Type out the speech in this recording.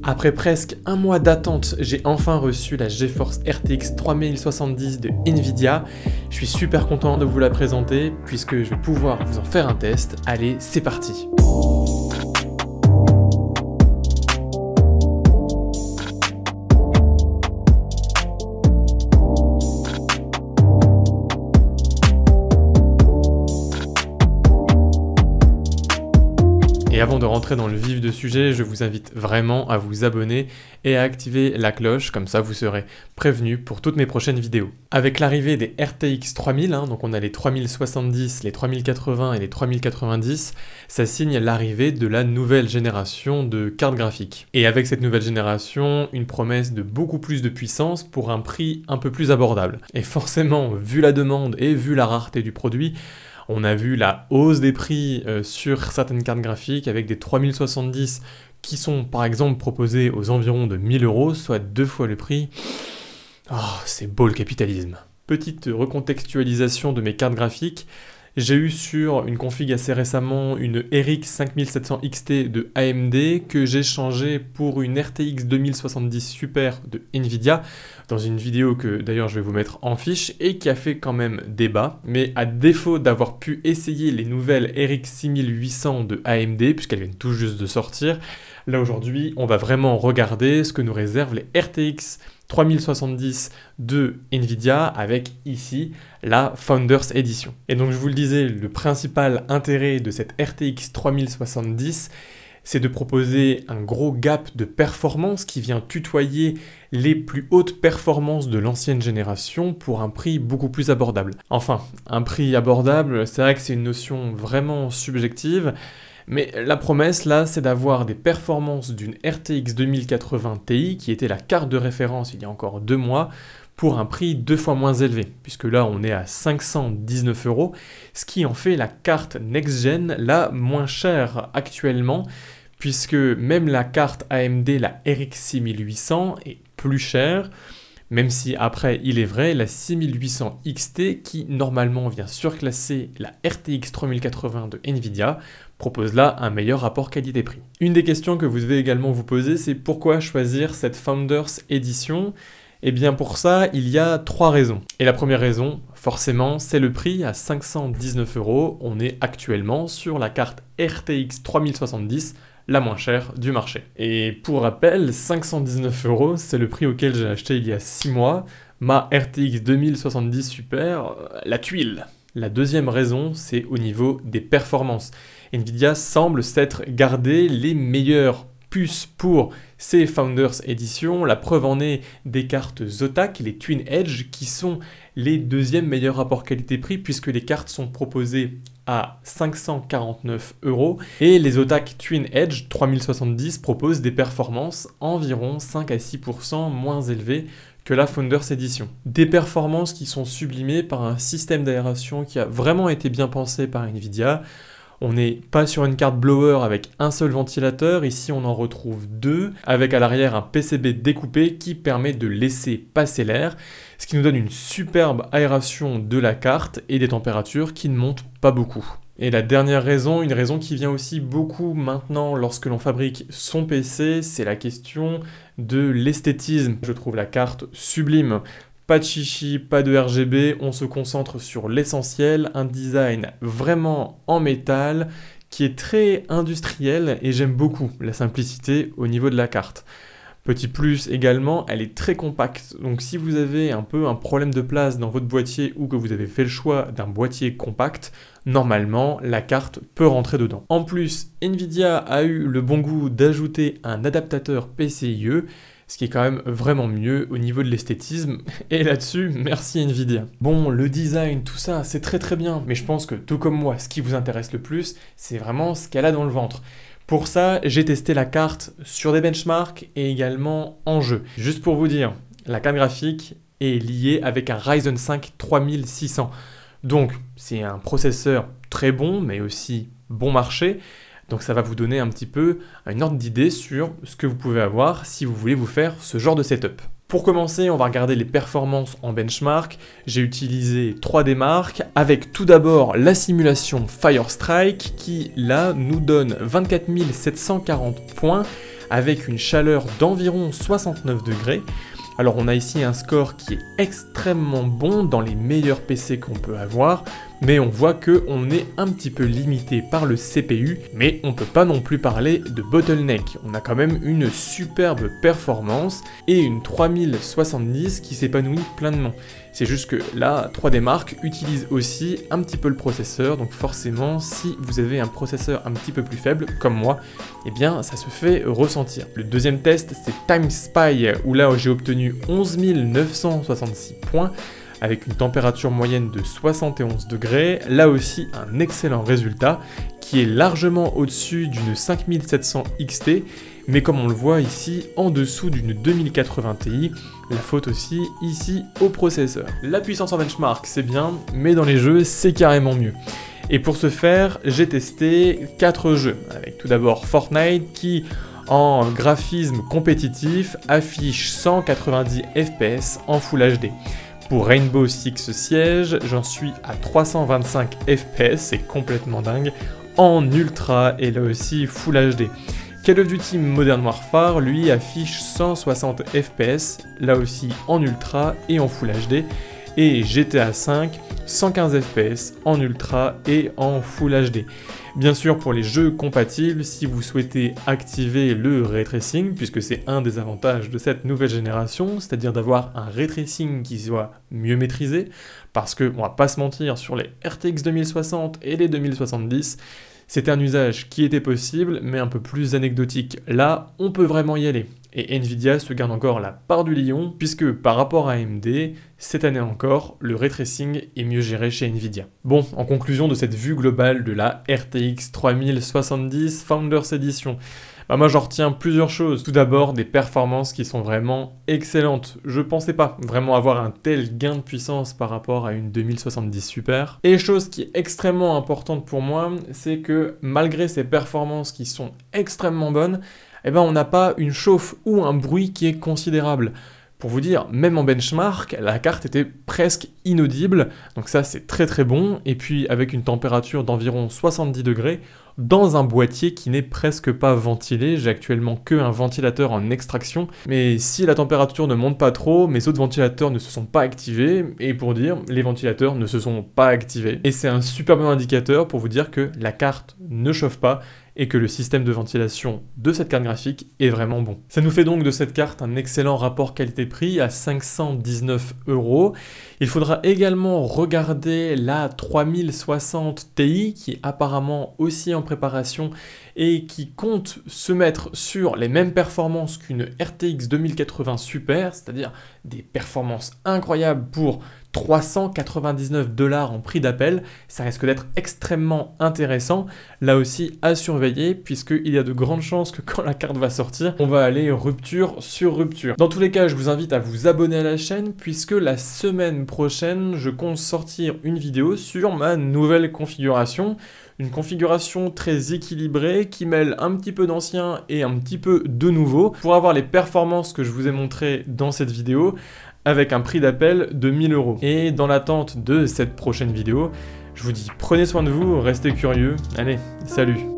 Après presque un mois d'attente, j'ai enfin reçu la GeForce RTX 3070 de Nvidia. Je suis super content de vous la présenter puisque je vais pouvoir vous en faire un test. Allez, c'est parti! Et avant de rentrer dans le vif du sujet, je vous invite vraiment à vous abonner et à activer la cloche, comme ça vous serez prévenu pour toutes mes prochaines vidéos. Avec l'arrivée des RTX 3000, donc on a les 3070, les 3080 et les 3090, ça signe l'arrivée de la nouvelle génération de cartes graphiques. Et avec cette nouvelle génération, une promesse de beaucoup plus de puissance pour un prix un peu plus abordable. Et forcément, vu la demande et vu la rareté du produit, on a vu la hausse des prix sur certaines cartes graphiques avec des 3070 qui sont par exemple proposées aux environs de 1000 €, soit 2 fois le prix. Oh, c'est beau le capitalisme. Petite recontextualisation de mes cartes graphiques. J'ai eu sur une config assez récemment une RX 5700 XT de AMD que j'ai changé pour une RTX 2070 Super de Nvidia dans une vidéo que d'ailleurs je vais vous mettre en fiche et qui a fait quand même débat. Mais à défaut d'avoir pu essayer les nouvelles RX 6800 de AMD puisqu'elles viennent tout juste de sortir, là aujourd'hui on va vraiment regarder ce que nous réservent les RTX 3070 de Nvidia avec ici la Founders Edition. Et donc je vous le disais, le principal intérêt de cette RTX 3070, c'est de proposer un gros gap de performance qui vient tutoyer les plus hautes performances de l'ancienne génération pour un prix beaucoup plus abordable. Enfin, un prix abordable, c'est vrai que c'est une notion vraiment subjective, mais la promesse là, c'est d'avoir des performances d'une RTX 2080 Ti, qui était la carte de référence il y a encore 2 mois, pour un prix 2 fois moins élevé, puisque là on est à 519 €, ce qui en fait la carte next-gen la moins chère actuellement, puisque même la carte AMD, la RX 6800, est plus chère, même si après, il est vrai, la 6800 XT, qui normalement vient surclasser la RTX 3080 de Nvidia, propose là un meilleur rapport qualité-prix. Une des questions que vous devez également vous poser, c'est pourquoi choisir cette Founders Edition ? Eh bien pour ça, il y a 3 raisons. Et la première raison, forcément, c'est le prix à 519 €. On est actuellement sur la carte RTX 3070, la moins chère du marché. Et pour rappel, 519 €, c'est le prix auquel j'ai acheté il y a 6 mois ma RTX 2070 Super, la tuile. La deuxième raison, c'est au niveau des performances. Nvidia semble s'être gardé les meilleures puces pour ces Founders Edition. La preuve en est des cartes Zotac, les Twin Edge, qui sont les deuxièmes meilleurs rapports qualité-prix puisque les cartes sont proposées à 549 € et les Zotac Twin Edge 3070 proposent des performances environ 5 à 6% moins élevées que la Founders Edition. Des performances qui sont sublimées par un système d'aération qui a vraiment été bien pensé par Nvidia. On n'est pas sur une carte blower avec un seul ventilateur, ici on en retrouve 2, avec à l'arrière un PCB découpé qui permet de laisser passer l'air, ce qui nous donne une superbe aération de la carte et des températures qui ne montent pas beaucoup. Et la dernière raison, une raison qui vient aussi beaucoup maintenant lorsque l'on fabrique son PC, c'est la question de l'esthétisme. Je trouve la carte sublime. Pas de chichi, pas de RGB, on se concentre sur l'essentiel, un design vraiment en métal qui est très industriel et j'aime beaucoup la simplicité au niveau de la carte. Petit plus également, elle est très compacte, donc si vous avez un peu un problème de place dans votre boîtier ou que vous avez fait le choix d'un boîtier compact, normalement la carte peut rentrer dedans. En plus, Nvidia a eu le bon goût d'ajouter un adaptateur PCIe, ce qui est quand même vraiment mieux au niveau de l'esthétisme, et là-dessus, merci Nvidia. Bon, le design, tout ça, c'est très bien, mais je pense que tout comme moi, ce qui vous intéresse le plus, c'est vraiment ce qu'elle a dans le ventre. Pour ça, j'ai testé la carte sur des benchmarks et également en jeu. Juste pour vous dire, la carte graphique est liée avec un Ryzen 5 3600. Donc, c'est un processeur très bon, mais aussi bon marché. Donc ça va vous donner un petit peu une ordre d'idée sur ce que vous pouvez avoir si vous voulez vous faire ce genre de setup. Pour commencer, on va regarder les performances en benchmark. J'ai utilisé 3D Mark avec tout d'abord la simulation Firestrike qui là nous donne 24 740 points avec une chaleur d'environ 69 degrés. Alors on a ici un score qui est extrêmement bon dans les meilleurs PC qu'on peut avoir, mais on voit qu'on est un petit peu limité par le CPU, mais on peut pas non plus parler de bottleneck. On a quand même une superbe performance et une 3070 qui s'épanouit pleinement. C'est juste que là, 3D Mark utilise aussi un petit peu le processeur, donc forcément, si vous avez un processeur un petit peu plus faible, comme moi, eh bien, ça se fait ressentir. Le deuxième test, c'est Time Spy, où là, j'ai obtenu 11 966 points, avec une température moyenne de 71 degrés, là aussi un excellent résultat, qui est largement au-dessus d'une 5700 XT, mais comme on le voit ici, en dessous d'une 2080 Ti, la faute aussi ici au processeur. La puissance en benchmark c'est bien, mais dans les jeux c'est carrément mieux. Et pour ce faire, j'ai testé 4 jeux, avec tout d'abord Fortnite qui, en graphisme compétitif, affiche 190 FPS en Full HD. Pour Rainbow Six Siege, j'en suis à 325 FPS, c'est complètement dingue, en ultra et là aussi Full HD. Call of Duty Modern Warfare, lui, affiche 160 FPS, là aussi en ultra et en Full HD. Et GTA V, 115 FPS en ultra et en Full HD. Bien sûr, pour les jeux compatibles, si vous souhaitez activer le ray tracing, puisque c'est un des avantages de cette nouvelle génération, c'est-à-dire d'avoir un ray tracing qui soit mieux maîtrisé, parce que, on va pas se mentir, sur les RTX 2060 et les 2070, c'était un usage qui était possible, mais un peu plus anecdotique. Là, on peut vraiment y aller. Et Nvidia se garde encore la part du lion, puisque par rapport à AMD, cette année encore, le ray tracing est mieux géré chez Nvidia. Bon, en conclusion de cette vue globale de la RTX 3070 Founders Edition, moi j'en retiens plusieurs choses. Tout d'abord, des performances qui sont vraiment excellentes. Je pensais pas vraiment avoir un tel gain de puissance par rapport à une 2070 Super. Et chose qui est extrêmement importante pour moi, c'est que malgré ces performances qui sont extrêmement bonnes, eh ben on n'a pas une chauffe ou un bruit qui est considérable. Pour vous dire, même en benchmark, la carte était presque inaudible, donc ça c'est très très bon, et puis avec une température d'environ 70 degrés, dans un boîtier qui n'est presque pas ventilé, j'ai actuellement que un ventilateur en extraction, mais si la température ne monte pas trop, mes autres ventilateurs ne se sont pas activés, et pour dire, les ventilateurs ne se sont pas activés. Et c'est un super bon indicateur pour vous dire que la carte ne chauffe pas, et que le système de ventilation de cette carte graphique est vraiment bon. Ça nous fait donc de cette carte un excellent rapport qualité-prix à 519 €. Il faudra également regarder la 3060 Ti qui est apparemment aussi en préparation et qui compte se mettre sur les mêmes performances qu'une RTX 2080 Super, c'est-à-dire des performances incroyables pour 399 $ en prix d'appel. Ça risque d'être extrêmement intéressant, là aussi à surveiller, puisqu'il y a de grandes chances que quand la carte va sortir, on va aller rupture sur rupture. Dans tous les cas, je vous invite à vous abonner à la chaîne, puisque la semaine prochaine, je compte sortir une vidéo sur ma nouvelle configuration. Une configuration très équilibrée qui mêle un petit peu d'ancien et un petit peu de nouveau pour avoir les performances que je vous ai montrées dans cette vidéo avec un prix d'appel de 1000 €. Et dans l'attente de cette prochaine vidéo, je vous dis prenez soin de vous, restez curieux, allez, salut!